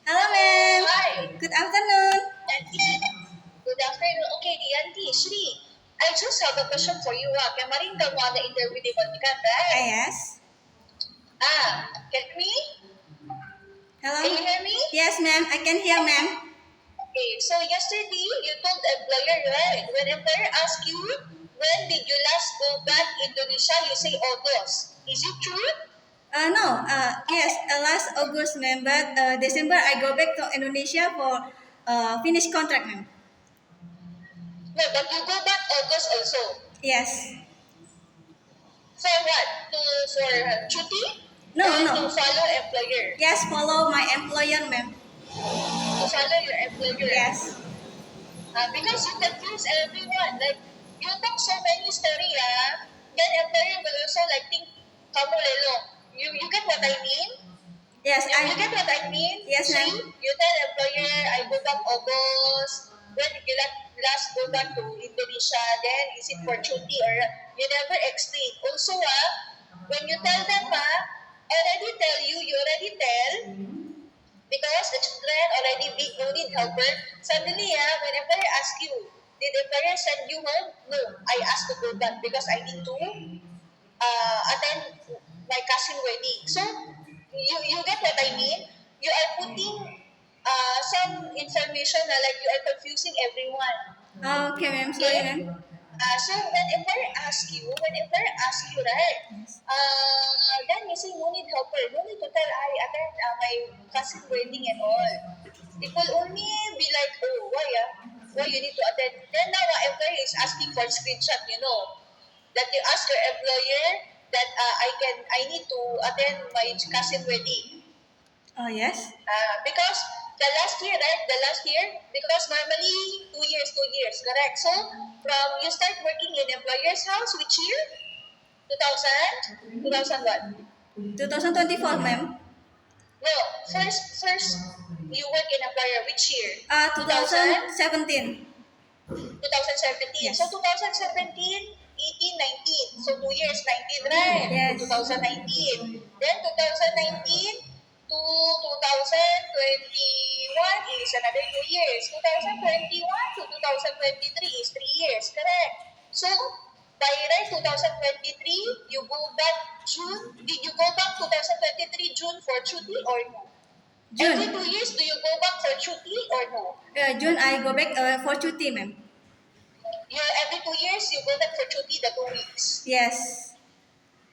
Hello, ma'am. Hi, Good afternoon. Auntie. Good afternoon. Okay, di Auntie, Shri. I just have a question for you. Kemarin kamu ada interview di Vatican, right? Yes. Get me? Hello. Can you hear me? Yes, ma'am. I can hear, ma'am. Okay, so yesterday you told the employer, right? When employer asked you, when did you last go back Indonesia, you say August. Is it true? No. Yes. Last August, ma'am. But December I go back to Indonesia for finish contract, ma'am. No, but you go back August also. Yes. For what? For duty? No, Or no. to follow employer? Yes, follow my employer, ma'am. To follow your employer? Yes. Because you confuse everyone. Like, you talk so many story, then employer will also like think, kamu lelo. You get what I mean? Yes, You get what I mean? Yes, See, ma'am. you tell employer, I go back August. When did you last go back to Indonesia? Then is it for duty or you never explain. Also, when you tell them, you already tell, because the children already big no need helper. Suddenly, when employer ask you, did the employer send you home? No, I asked to go back because I need to attend my cousin wedding. So you get what I mean? You are putting some information like you are confusing everyone. Okay, ma'am. Sorry, Okay? ma'am. So when employer ask you, right? Then you say no need helper, no need to tell I attend my cousin wedding and all. It will only be like, oh, why you need to attend? Then now employer is asking for screenshot, that you ask your employer that I need to attend my cousin wedding. Oh, yes. Because the last year, right? Because normally 2 years, correct? So from you start working in employer's house, which year? 2000 what? 2024, ma'am. No, first you work in employer, which year? 2017. 2017. So Yes. 2017, 18, 19. So 2 years, 19, right? Yes. 2019. Then 2019 to 2021 is another 2 years. 2021 to 2023 is 3 years, correct? So by right 2023, you go back June. Did you go back 2023 June for duty or no? Every June. 2 years, do you go back for duty or no? June I go back for duty, ma'am. Every 2 years, you go back for duty the 2 weeks. Yes.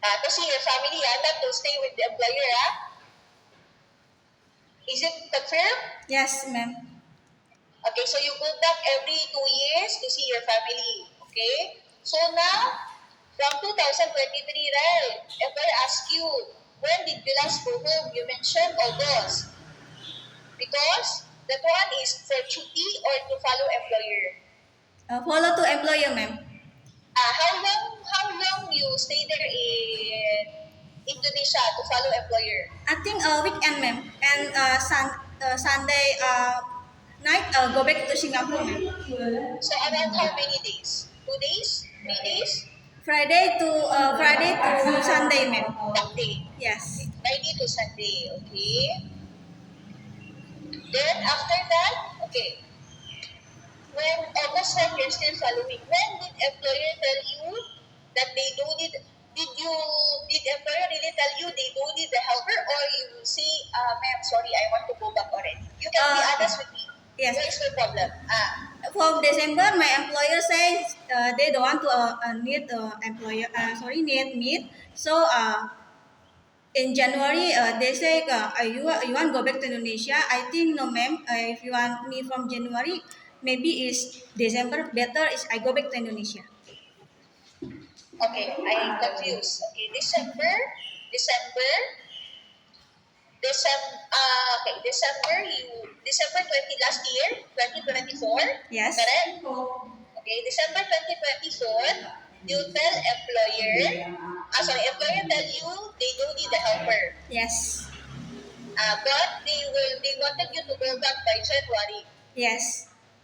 To see your family, not to stay with the employer. Is it confirmed? Yes, ma'am. Okay, so you go back every 2 years to see your family. Okay? So now, from 2023, right? Employer ask you, when did you last go home? You mentioned August. Because that one is for duty or to follow employer. Follow to employer, ma'am. How long you stay there in Indonesia to follow employer? I think weekend, ma'am. And Sunday night go back to Singapore, ma'am. So around how many days? 2 days? 3 days? Friday to Sunday, ma'am. Sunday. Yes. Friday to Sunday, okay. Then after that, okay. When August 1 you're still following, when did employer tell you that they don't need, did employer really tell you they don't need the helper, or you say, ma'am, sorry, I want to go back already? You can be honest with me. Yes. What is the problem? For December, my employer says they don't want to need need meet. So in January, they say you want to go back to Indonesia. I think no, ma'am. If you want me from January, maybe is December better. Is I go back to Indonesia. Okay, I'm confused. Okay, December, December 20 last year, 2024, Yes. correct? Okay, December 2024, you tell employer tell you they don't need a helper. Yes. But they wanted you to go back by January. Yes.